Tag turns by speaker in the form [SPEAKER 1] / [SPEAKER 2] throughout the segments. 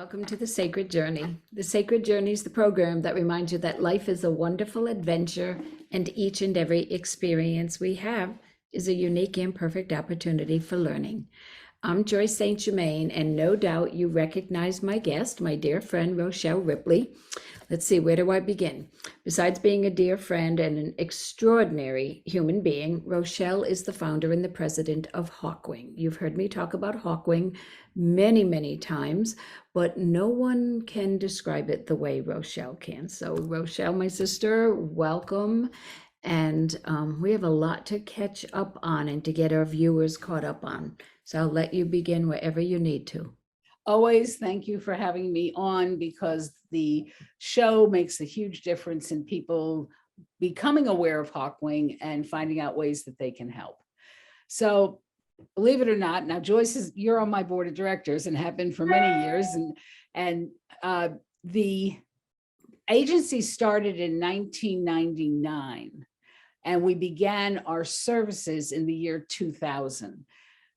[SPEAKER 1] welcome to The Sacred Journey. The Sacred Journey is the program that reminds you that life is a wonderful adventure and each and every experience we have is a unique and perfect opportunity for learning. I'm Joyce St. Germain, and no doubt you recognize my guest, my dear friend Rochelle Ripley. Let's see, where do I begin? Besides being a dear friend and an extraordinary human being, Rochelle is the founder and the president of Hawkwing. You've heard me talk about Hawkwing many, many times, but no one can describe it the way Rochelle can. So Rochelle, my sister, welcome. And we have a lot to catch up on and to get our viewers caught up on. So I'll let you begin wherever you need to.
[SPEAKER 2] Always thank you for having me on, because the show makes a huge difference in people becoming aware of Hawkwing and finding out ways that they can help. So believe it or not, now Joyce, you're on my board of directors and have been for many years. And the agency started in 1999, and we began our services in the year 2000.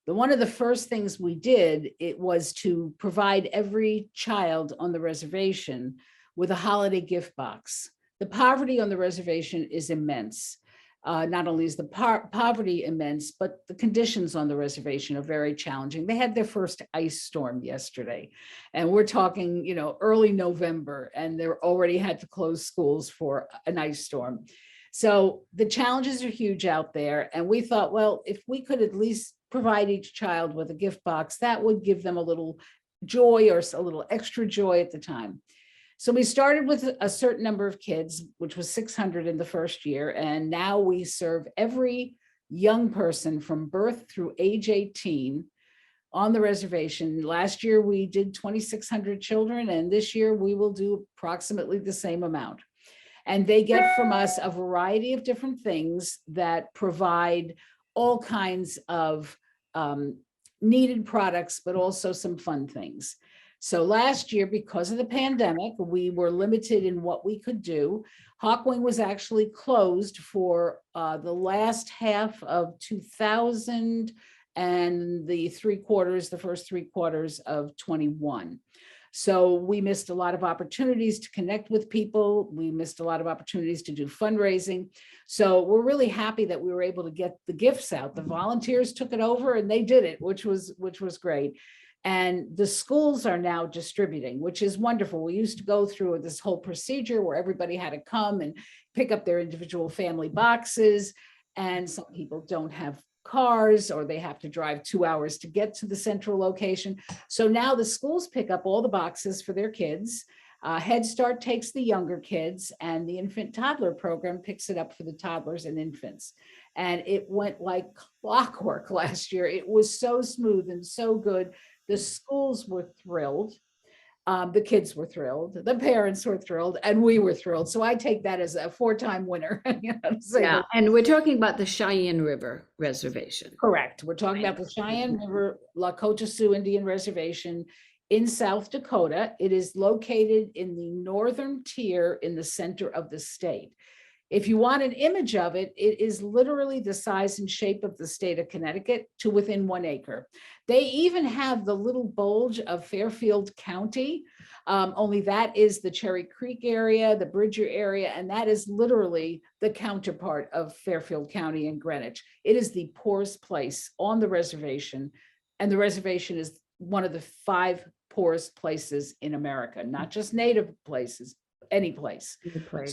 [SPEAKER 2] One of the first things we did, it was to provide every child on the reservation with a holiday gift box. The poverty on the reservation is immense. Not only is the poverty immense, but the conditions on the reservation are very challenging. They had their first ice storm yesterday, and we're talking, early November, and they already had to close schools for an ice storm. So the challenges are huge out there. And we thought, well, if we could at least provide each child with a gift box, that would give them a little joy or a little extra joy at the time. So we started with a certain number of kids, which was 600 in the first year. And now we serve every young person from birth through age 18 on the reservation. Last year, we did 2,600 children, and this year we will do approximately the same amount. And they get from us a variety of different things that provide all kinds of needed products, but also some fun things. So last year, because of the pandemic, we were limited in what we could do. Hawkwing was actually closed for the last half of 2000 and the first three quarters of 21. So we missed a lot of opportunities to connect with people. We missed a lot of opportunities to do fundraising. So we're really happy that we were able to get the gifts out. The volunteers took it over and they did it, which was great. And the schools are now distributing, which is wonderful. We used to go through this whole procedure where everybody had to come and pick up their individual family boxes. And some people don't have cars, or they have to drive 2 hours to get to the central location. So now the schools pick up all the boxes for their kids. Head Start takes the younger kids, and the infant toddler program picks it up for the toddlers and infants. And it went like clockwork last year. It was so smooth and so good. The schools were thrilled. The kids were thrilled, the parents were thrilled, and we were thrilled. So I take that as a 4-time winner.
[SPEAKER 1] Yeah, and we're talking about the Cheyenne River Reservation.
[SPEAKER 2] Correct. We're talking about the Cheyenne River Lakota Sioux Indian Reservation in South Dakota. It is located in the northern tier in the center of the state. If you want an image of it, it is literally the size and shape of the state of Connecticut to within 1 acre. They even have the little bulge of Fairfield County, only that is the Cherry Creek area, the Bridger area, and that is literally the counterpart of Fairfield County in Greenwich. It is the poorest place on the reservation, and the reservation is one of the 5 poorest places in America, not just native places, any place.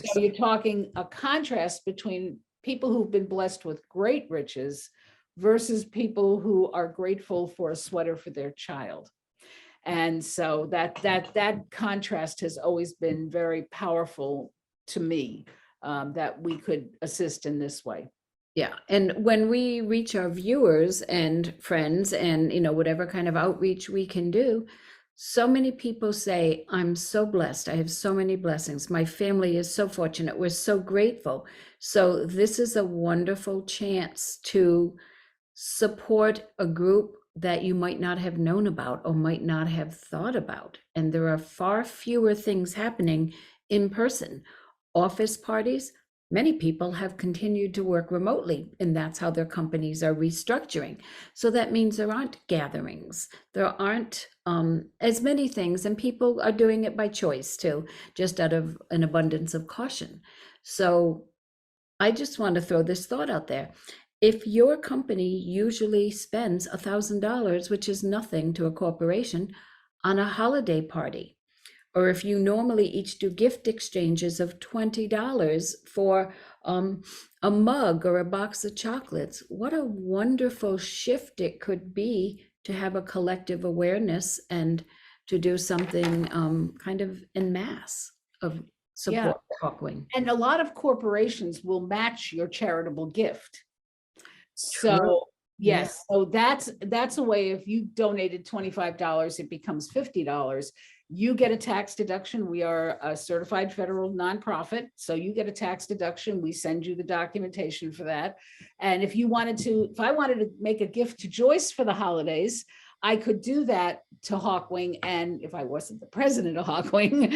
[SPEAKER 2] So you're talking a contrast between people who've been blessed with great riches versus people who are grateful for a sweater for their child. And so that contrast has always been very powerful to me, that we could assist in this way.
[SPEAKER 1] Yeah, and when we reach our viewers and friends and whatever kind of outreach we can do, so many people say, I'm so blessed. I have so many blessings. My family is so fortunate. We're so grateful. So this is a wonderful chance to support a group that you might not have known about or might not have thought about. And there are far fewer things happening in person. Office parties, Many people have continued to work remotely, and that's how their companies are restructuring. So that means there aren't gatherings, there aren't as many things, and people are doing it by choice too, just out of an abundance of caution. So I just want to throw this thought out there. If your company usually spends $1,000, which is nothing to a corporation, on a holiday party, or if you normally each do gift exchanges of $20 for a mug or a box of chocolates, what a wonderful shift it could be to have a collective awareness and to do something kind of en masse of
[SPEAKER 2] Yeah.
[SPEAKER 1] support for Hawkwing.
[SPEAKER 2] And a lot of corporations will match your charitable gift.
[SPEAKER 1] True.
[SPEAKER 2] So
[SPEAKER 1] Yeah.
[SPEAKER 2] yes, so that's a way. If you donated $25, it becomes $50. You get a tax deduction. We are a certified federal nonprofit, so you get a tax deduction. We send you the documentation for that. And if I wanted to make a gift to Joyce for the holidays, I could do that to Hawkwing, and if I wasn't the president of Hawkwing,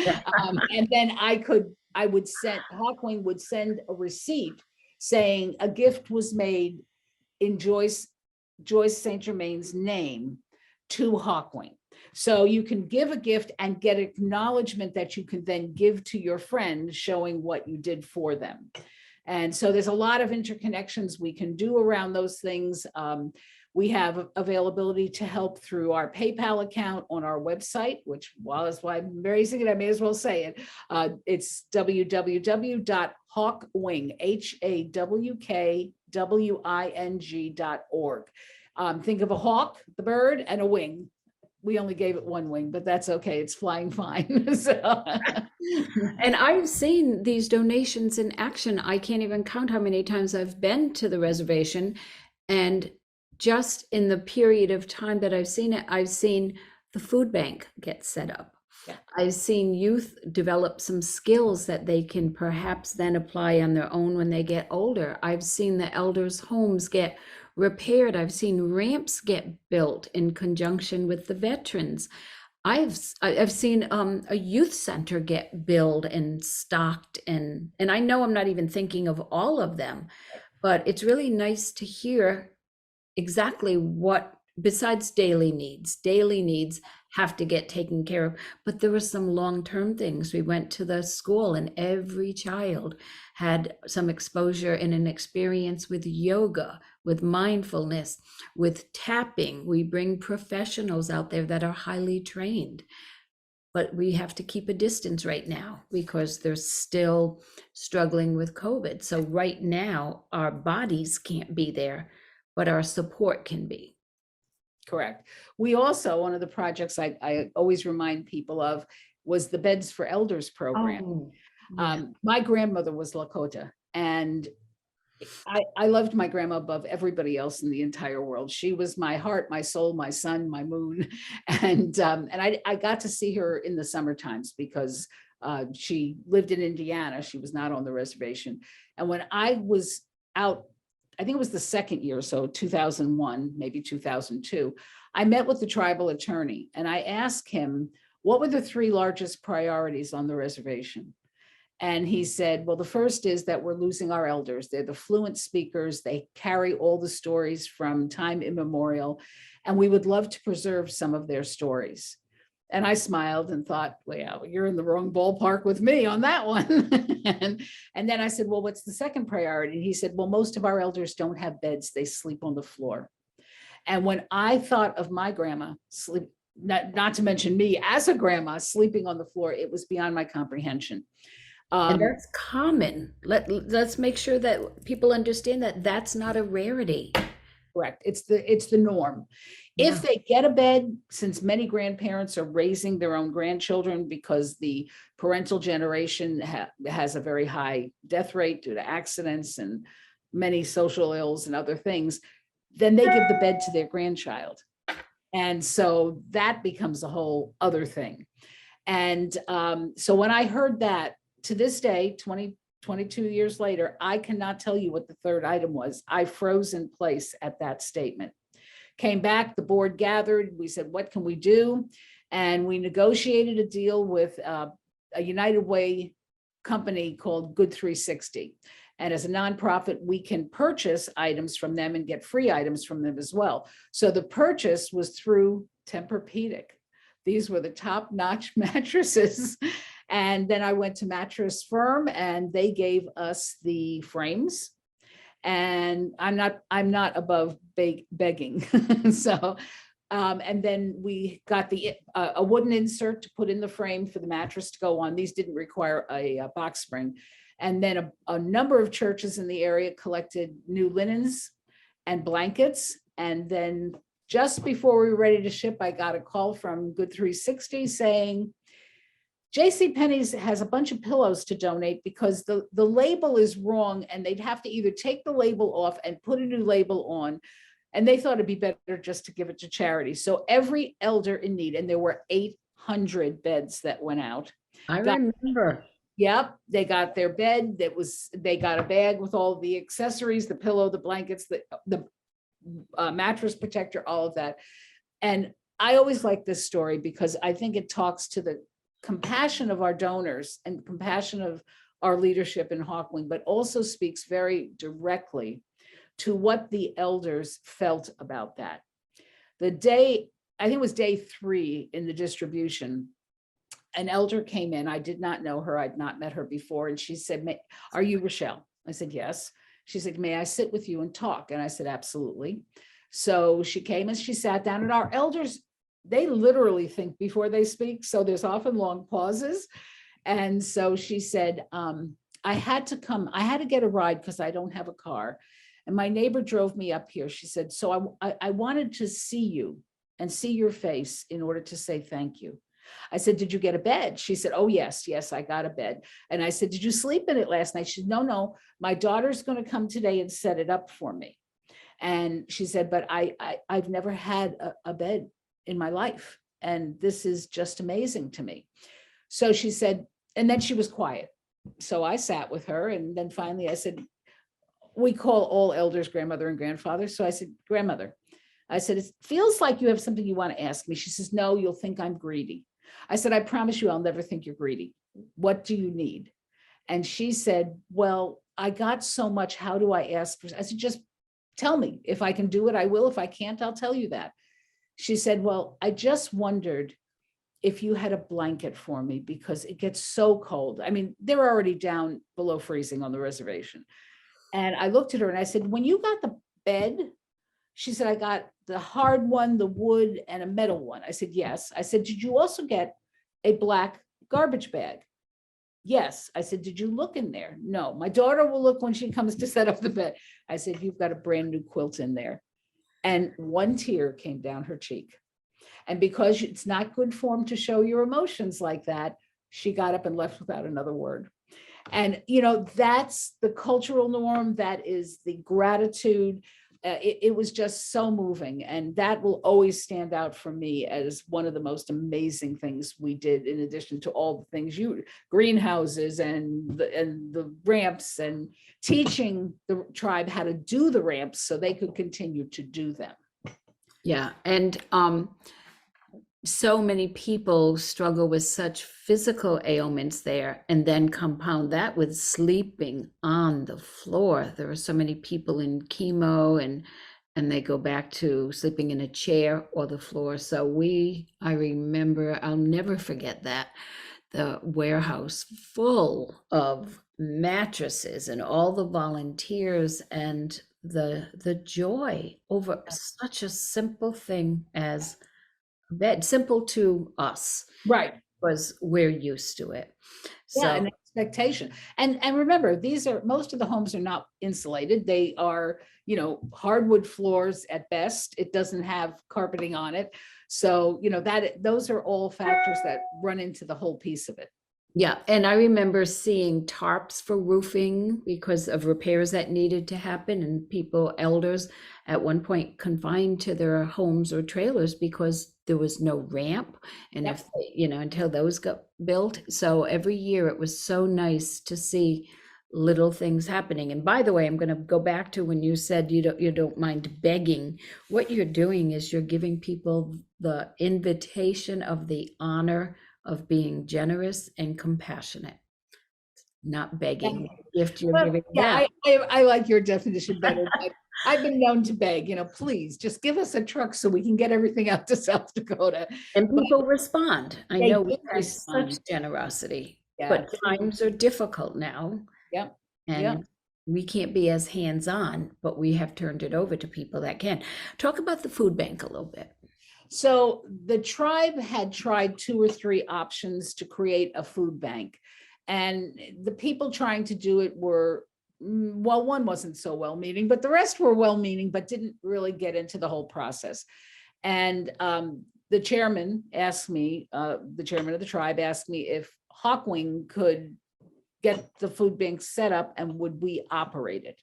[SPEAKER 2] and then Hawkwing would send a receipt saying a gift was made in Joyce St. Germain's name to Hawkwing. So you can give a gift and get acknowledgement that you can then give to your friend, showing what you did for them. And so there's a lot of interconnections we can do around those things. We have availability to help through our PayPal account on our website, which, while that's why I'm raising it, I may as well say it. It's www.hawkwing, hawkwing.org. Think of a hawk, the bird, and a wing. We only gave it one wing, but that's okay. It's flying fine. So.
[SPEAKER 1] And I've seen these donations in action. I can't even count how many times I've been to the reservation, and just in the period of time that I've seen it, I've seen the food bank get set up.
[SPEAKER 2] Yeah.
[SPEAKER 1] I've seen youth develop some skills that they can perhaps then apply on their own when they get older. I've seen the elders' homes get repaired. I've seen ramps get built in conjunction with the veterans. I've seen a youth center get built and stocked, and I know I'm not even thinking of all of them, but it's really nice to hear exactly what, besides daily needs have to get taken care of, but there were some long-term things. We went to the school and every child had some exposure and an experience with yoga, with mindfulness, with tapping. We bring professionals out there that are highly trained, but we have to keep a distance right now because they're still struggling with COVID. So right now our bodies can't be there, but our support can be.
[SPEAKER 2] Correct. We also, one of the projects I always remind people of was the Beds for Elders program.
[SPEAKER 1] Oh, yeah.
[SPEAKER 2] My grandmother was Lakota, and I loved my grandma above everybody else in the entire world. She was my heart, my soul, my sun, my moon. And I got to see her in the summer times because she lived in Indiana. She was not on the reservation. And when I was out, I think it was the second year, so 2001, maybe 2002, I met with the tribal attorney and I asked him, what were the three largest priorities on the reservation? And he said, well, the first is that we're losing our elders. They're the fluent speakers. They carry all the stories from time immemorial, and we would love to preserve some of their stories. And I smiled and thought, well, you're in the wrong ballpark with me on that one. and then I said, well, what's the second priority? And he said, well, most of our elders don't have beds. They sleep on the floor. And when I thought of my grandma, not to mention me as a grandma sleeping on the floor, it was beyond my comprehension.
[SPEAKER 1] And that's common. Let's make sure that people understand that that's not a rarity.
[SPEAKER 2] Correct. It's the norm.
[SPEAKER 1] Yeah.
[SPEAKER 2] If they get a bed, since many grandparents are raising their own grandchildren because the parental generation has a very high death rate due to accidents and many social ills and other things, then they give the bed to their grandchild. And so that becomes a whole other thing. And so when I heard that, to this day, 22 years later, I cannot tell you what the third item was. I froze in place at that statement. Came back, the board gathered, we said, what can we do? And we negotiated a deal with a United Way company called Good 360. And as a nonprofit, we can purchase items from them and get free items from them as well. So the purchase was through Tempur-Pedic. These were the top-notch mattresses. And then I went to Mattress Firm and they gave us the frames. And I'm not above begging. So, and then we got a wooden insert to put in the frame for the mattress to go on. These didn't require a box spring. And then a number of churches in the area collected new linens and blankets. And then just before we were ready to ship, I got a call from Good 360 saying, JCPenney's has a bunch of pillows to donate because the label is wrong and they'd have to either take the label off and put a new label on. And they thought it'd be better just to give it to charity. So every elder in need, and there were 800 beds that went out.
[SPEAKER 1] I remember.
[SPEAKER 2] Yep, they got their bed. They got a bag with all the accessories, the pillow, the blankets, the mattress protector, all of that. And I always like this story because I think it talks to the compassion of our donors and compassion of our leadership in Hawkwing, but also speaks very directly to what the elders felt about that. The day, I think it was day 3 in the distribution, an elder came in. I did not know her. I'd not met her before. And she said, "Are you Rochelle?" I said, "Yes." She said, "May I sit with you and talk?" And I said, "Absolutely." So she came and she sat down, and our elders, they literally think before they speak. So there's often long pauses. And so she said, I had to get a ride because I don't have a car. And my neighbor drove me up here. She said, so I wanted to see you and see your face in order to say thank you. I said, "Did you get a bed?" She said, "Oh, yes, I got a bed." And I said, "Did you sleep in it last night?" She said, No, my daughter's going to come today and set it up for me. And she said, "But I've never had a bed in my life. And this is just amazing to me." So she said, and then she was quiet. So I sat with her. And then finally I said, we call all elders grandmother and grandfather. So I said, "Grandmother," I said, "it feels like you have something you want to ask me." She says, "No, you'll think I'm greedy." I said, "I promise you, I'll never think you're greedy. What do you need?" And she said, "Well, I got so much. How do I ask for?" I said, "Just tell me. If I can do it, I will. If I can't, I'll tell you that." She said, "Well, I just wondered if you had a blanket for me because it gets so cold." I mean, they're already down below freezing on the reservation. And I looked at her and I said, "When you got the bed," she said, "I got the hard one, the wood, and a metal one." I said, "Yes." I said, "Did you also get a black garbage bag?" "Yes." I said, "Did you look in there?" "No, my daughter will look when she comes to set up the bed." I said, "You've got a brand new quilt in there." And one tear came down her cheek. And because it's not good form to show your emotions like that, she got up and left without another word. And, that's the cultural norm. That is the gratitude. It was just so moving. And that will always stand out for me as one of the most amazing things we did, in addition to all the things greenhouses and the ramps and teaching the tribe how to do the ramps so they could continue to do them.
[SPEAKER 1] Yeah. And so many people struggle with such physical ailments there, and then compound that with sleeping on the floor. There are so many people in chemo and they go back to sleeping in a chair or the floor. So I remember, I'll never forget that, the warehouse full of mattresses and all the volunteers and the joy over such a simple thing as bed. Simple to us,
[SPEAKER 2] Right?
[SPEAKER 1] was we're used to it.
[SPEAKER 2] Yeah,
[SPEAKER 1] So
[SPEAKER 2] an expectation. And remember, most of the homes are not insulated. They are, hardwood floors at best. It doesn't have carpeting on it. So, those are all factors that run into the whole piece of it.
[SPEAKER 1] yeah, and I remember seeing tarps for roofing because of repairs that needed to happen, and elders at one point confined to their homes or trailers because there was no ramp, and
[SPEAKER 2] Yep.
[SPEAKER 1] if they, until those got built. So every year it was so nice to see little things happening. And by the way, I'm going to go back to when you said you don't mind begging. What you're doing is you're giving people the invitation of the honor of being generous and compassionate, not begging. gift you're
[SPEAKER 2] Well,
[SPEAKER 1] giving
[SPEAKER 2] yeah,
[SPEAKER 1] them.
[SPEAKER 2] I like your definition better. I've been known to beg, please just give us a truck so we can get everything out to South Dakota.
[SPEAKER 1] And
[SPEAKER 2] But
[SPEAKER 1] people respond. I
[SPEAKER 2] they
[SPEAKER 1] know we
[SPEAKER 2] did
[SPEAKER 1] see such
[SPEAKER 2] respond.
[SPEAKER 1] generosity,
[SPEAKER 2] Yeah.
[SPEAKER 1] but times are difficult now,
[SPEAKER 2] Yep. Yep.
[SPEAKER 1] and we can't be as hands-on, but we have turned it over to people that can. Talk about the food bank a little bit.
[SPEAKER 2] So the tribe had tried 2 or 3 options to create a food bank. And the people trying to do it were, well, one wasn't so well-meaning, but the rest were well-meaning, but didn't really get into the whole process. And the chairman asked me, the chairman of the tribe asked me if Hawkwing could get the food bank set up and would we operate it.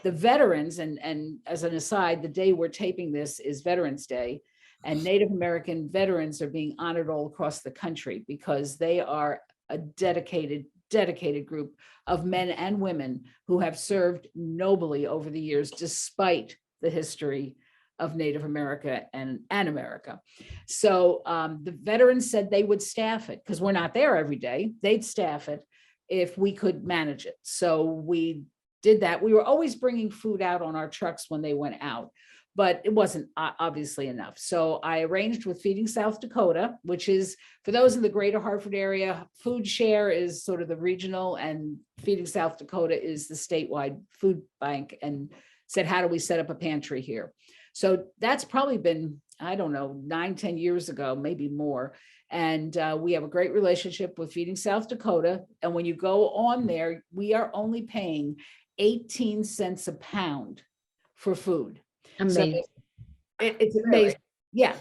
[SPEAKER 2] The veterans, and as an aside, the day we're taping this is Veterans Day, and Native American veterans are being honored all across the country because they are a dedicated group of men and women who have served nobly over the years, despite the history of Native America and America. So the veterans said they would staff it because we're not there every day. They'd staff it if we could manage it. So we did that. We were always bringing food out on our trucks when they went out, but it wasn't obviously enough. So I arranged with Feeding South Dakota, which is, for those in the greater Hartford area, Food Share is sort of the regional, and Feeding South Dakota is the statewide food bank, and said, how do we set up a pantry here? So that's probably been, I don't know, 9-10 years ago, maybe more. And we have a great relationship with Feeding South Dakota. And when you go on there, we are only paying 18 cents a pound for food.
[SPEAKER 1] Amazing.
[SPEAKER 2] So it's amazing. Yeah.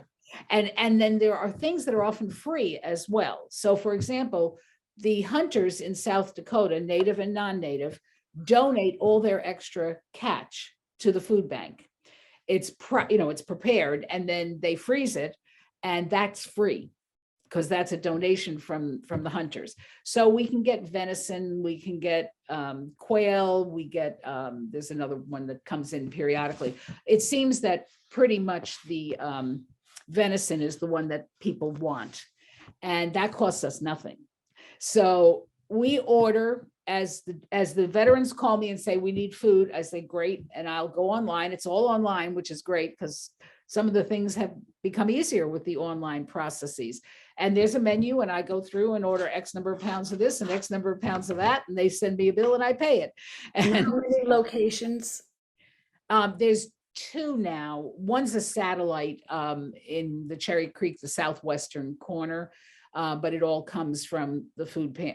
[SPEAKER 2] And then there are things that are often free as well. So for example, the hunters in South Dakota, native and non-native, donate all their extra catch to the food bank. It's prepared and then they freeze it, and that's free because that's a donation from the hunters. So we can get venison, we can get quail, we get, there's another one that comes in periodically. It seems that pretty much the venison is the one that people want, and that costs us nothing. So we order, as the veterans call me and say, we need food, I say, great. And I'll go online. It's all online, which is great because some of the things have become easier with the online processes. And there's a menu, and I go through and order X number of pounds of this and X number of pounds of that, and they send me a bill and I pay it.
[SPEAKER 1] And
[SPEAKER 2] And
[SPEAKER 1] how many locations?
[SPEAKER 2] there's 2 now. One's a satellite in the Cherry Creek, the southwestern corner, but it all comes from the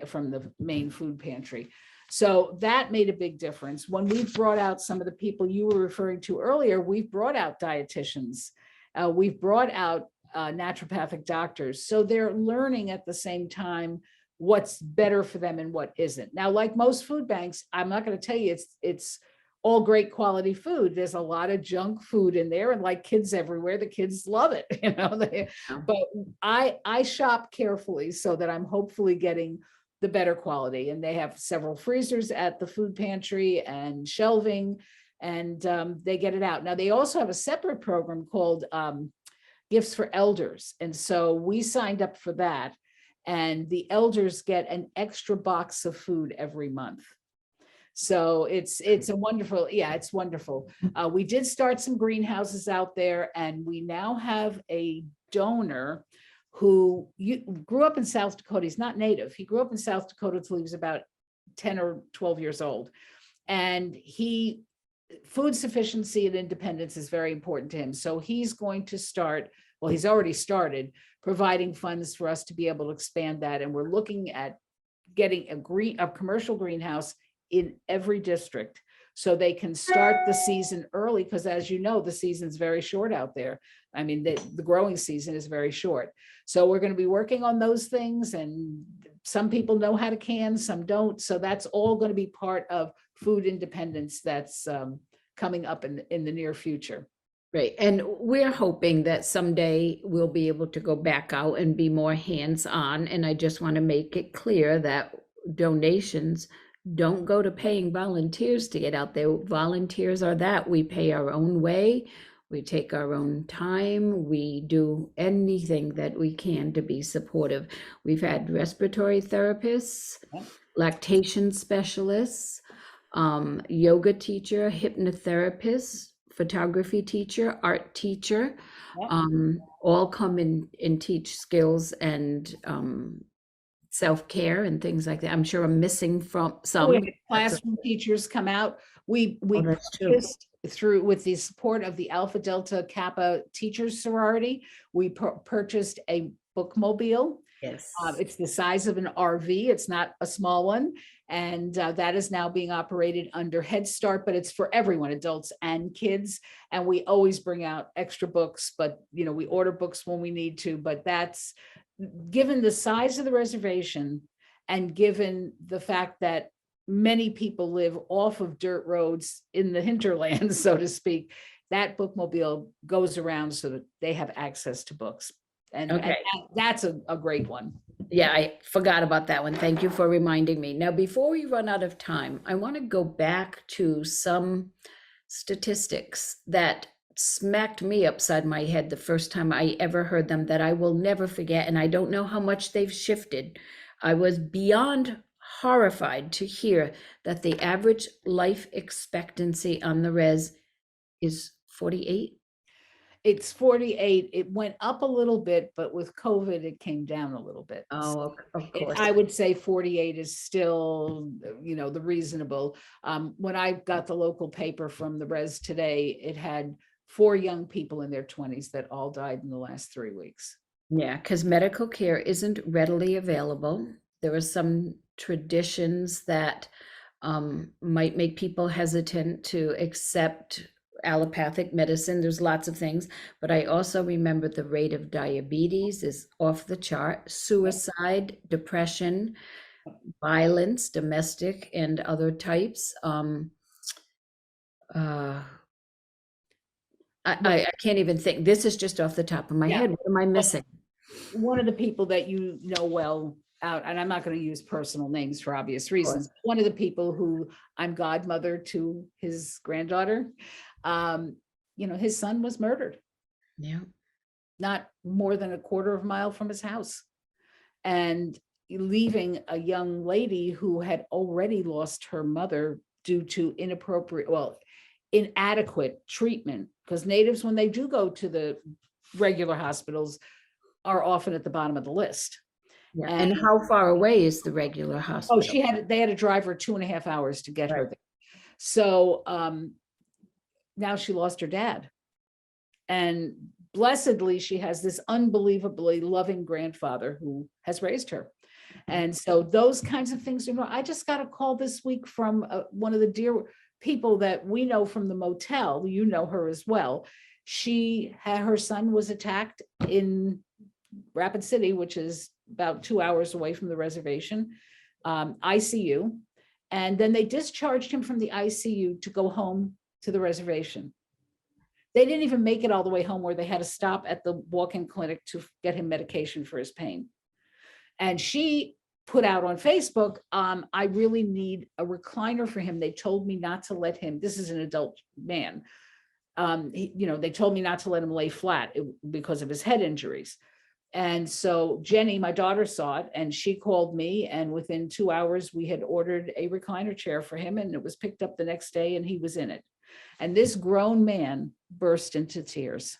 [SPEAKER 2] from the main food pantry. So that made a big difference. When we brought out some of the people you were referring to earlier, we've brought out dietitians, we've brought out naturopathic doctors. So they're learning at the same time what's better for them and what isn't. Now, like most food banks, I'm not going to tell you it's all great quality food. There's a lot of junk food in there, and like kids everywhere, the kids love it, but I shop carefully so that I'm hopefully getting the better quality. And they have several freezers at the food pantry and shelving, and they get it out. Now, they also have a separate program called Gifts for Elders. And so we signed up for that, and the elders get an extra box of food every month. So it's a wonderful, yeah, it's wonderful. We did start some greenhouses out there, and we now have a donor who grew up in South Dakota. He's not native. He grew up in South Dakota until he was about 10 or 12 years old. And food sufficiency and independence is very important to him. So he's going to start, well, he's already started providing funds for us to be able to expand that. And we're looking at getting a commercial greenhouse in every district so they can start the season early, because as you know, the season's very short out there. I mean, the growing season is very short. So we're going to be working on those things, and some people know how to can, some don't. So that's all going to be part of food independence that's coming up in the near future.
[SPEAKER 1] Right. And we're hoping that someday we'll be able to go back out and be more hands-on. And I just want to make it clear that donations don't go to paying volunteers to get out there. Volunteers are that. We pay our own way. We take our own time. We do anything that we can to be supportive. We've had respiratory therapists, lactation specialists, yoga teacher, hypnotherapist, photography teacher, art teacher,
[SPEAKER 2] Yep.
[SPEAKER 1] all come and teach skills and self-care and things like that. I'm sure I'm missing from
[SPEAKER 2] We
[SPEAKER 1] some.
[SPEAKER 2] had classroom teachers come out. We
[SPEAKER 1] Oh, that's true.
[SPEAKER 2] purchased through with the support of the Alpha Delta Kappa Teachers Sorority. We purchased a bookmobile.
[SPEAKER 1] Yes.
[SPEAKER 2] It's the size of an RV. It's not a small one. And that is now being operated under Head Start, but it's for everyone, adults and kids. And we always bring out extra books, but we order books when we need to, but that's given the size of the reservation and given the fact that many people live off of dirt roads in the hinterland, so to speak, that bookmobile goes around so that they have access to books. And that's a great one.
[SPEAKER 1] Yeah, I forgot about that one. Thank you for reminding me. Now, before we run out of time, I want to go back to some statistics that smacked me upside my head the first time I ever heard them, that I will never forget. And I don't know how much they've shifted. I was beyond horrified to hear that the average life expectancy on the res is 48.
[SPEAKER 2] It's 48. It went up a little bit, but with COVID, it came down a little bit.
[SPEAKER 1] Oh, of course.
[SPEAKER 2] I would say 48 is still, the reasonable. When I got the local paper from the res today, it had 4 young people in their 20s that all died in the last 3 weeks.
[SPEAKER 1] Yeah, because medical care isn't readily available. There are some traditions that might make people hesitant to accept allopathic medicine. There's lots of things, but I also remember the rate of diabetes is off the chart, suicide, depression, violence, domestic and other types. I can't even think. This is just off the top of my head. What am I missing?
[SPEAKER 2] One of the people that you know well out, and I'm not going to use personal names for obvious reasons. One of the people who I'm godmother to his granddaughter, his son was murdered.
[SPEAKER 1] Yeah.
[SPEAKER 2] Not more than a quarter of a mile from his house. And leaving a young lady who had already lost her mother due to inadequate treatment, because natives, when they do go to the regular hospitals, are often at the bottom of the list.
[SPEAKER 1] Yeah. And how far away is the regular hospital?
[SPEAKER 2] They had to drive her 2.5 hours to get her there. So now she lost her dad. And blessedly, she has this unbelievably loving grandfather who has raised her. And so those kinds of things, I just got a call this week from one of the dear people that we know from the motel. You know her as well. Her son was attacked in Rapid City, which is about 2 hours away from the reservation, ICU. And then they discharged him from the ICU to go home to the reservation. They didn't even make it all the way home, where they had to stop at the walk-in clinic to get him medication for his pain. And she put out on Facebook, I really need a recliner for him. They told me not to let him, this is an adult man. They told me not to let him lay flat because of his head injuries. And so Jenny, my daughter, saw it and she called me, and within 2 hours we had ordered a recliner chair for him, and it was picked up the next day and he was in it. And this grown man burst into tears.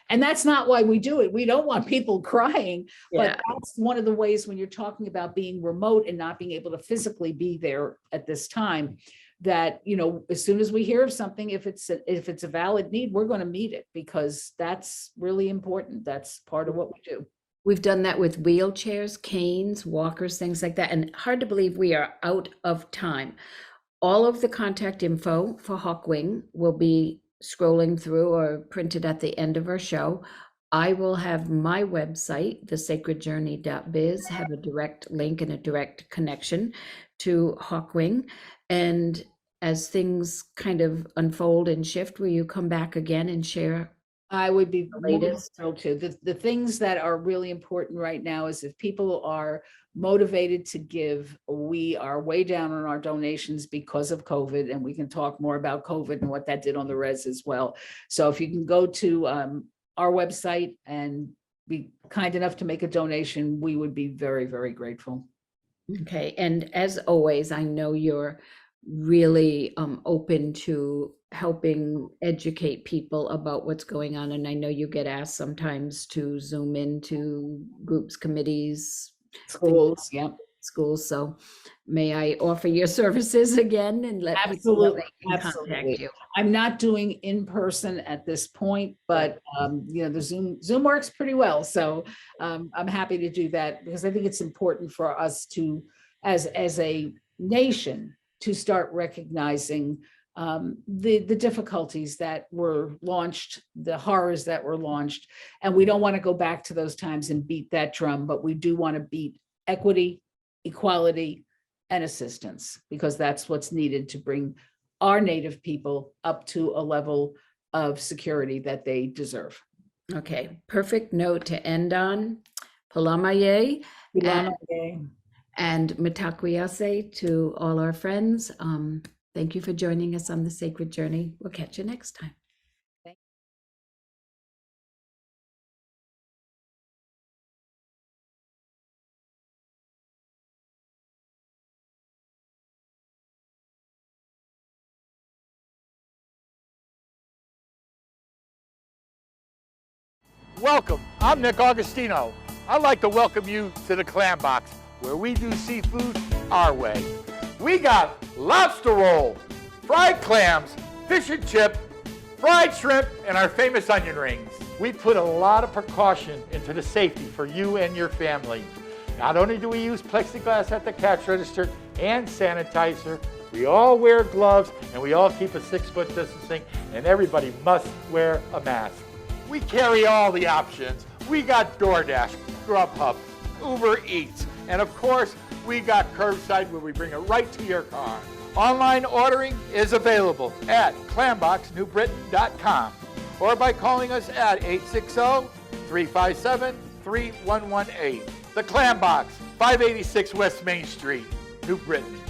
[SPEAKER 2] And that's not why we do it. We don't want people crying, but that's one of the ways when you're talking about being remote and not being able to physically be there at this time, that, as soon as we hear of something, if it's a valid need, we're going to meet it, because that's really important. That's part of what we do.
[SPEAKER 1] We've done that with wheelchairs, canes, walkers, things like that. And hard to believe we are out of time. All of the contact info for Hawkwing will be scrolling through or printed at the end of our show. I will have my website, thesacredjourney.biz, have a direct link and a direct connection to Hawkwing. And as things kind of unfold and shift, will you come back again and share?
[SPEAKER 2] I would be thrilled to. The things that are really important right now is if people are motivated to give, we are way down on our donations because of COVID, and we can talk more about COVID and what that did on the res as well. So if you can go to our website and be kind enough to make a donation, we would be very, very grateful.
[SPEAKER 1] Okay. And as always, I know you're really open to helping educate people about what's going on. And I know you get asked sometimes to Zoom into groups, committees,
[SPEAKER 2] Schools, yep.
[SPEAKER 1] schools. So may I offer your services again and let people know
[SPEAKER 2] Absolutely,
[SPEAKER 1] they can contact
[SPEAKER 2] absolutely.
[SPEAKER 1] you?
[SPEAKER 2] I'm not doing in person at this point, but the Zoom works pretty well. So I'm happy to do that because I think it's important for us to, as a nation, to start recognizing the difficulties that were launched, the horrors that were launched, and we don't want to go back to those times and beat that drum, but we do want to beat equity, equality, and assistance, because that's what's needed to bring our Native people up to a level of security that they deserve.
[SPEAKER 1] Okay, perfect note to end on. Palamaye and Mitakwiyase to all our friends. Thank you for joining us on the Sacred Journey. We'll catch you next time.
[SPEAKER 3] Welcome, I'm Nick Augustino. I'd like to welcome you to the Clam Box, where we do seafood our way. We got lobster roll, fried clams, fish and chip, fried shrimp, and our famous onion rings. We put a lot of precaution into the safety for you and your family. Not only do we use plexiglass at the cash register and sanitizer, we all wear gloves and we all keep a 6-foot distancing, and everybody must wear a mask. We carry all the options. We got DoorDash, Grubhub, Uber Eats, and of course, we got curbside where we bring it right to your car. Online ordering is available at clamboxnewbritain.com or by calling us at 860-357-3118. The Clam Box, 586 West Main Street, New Britain.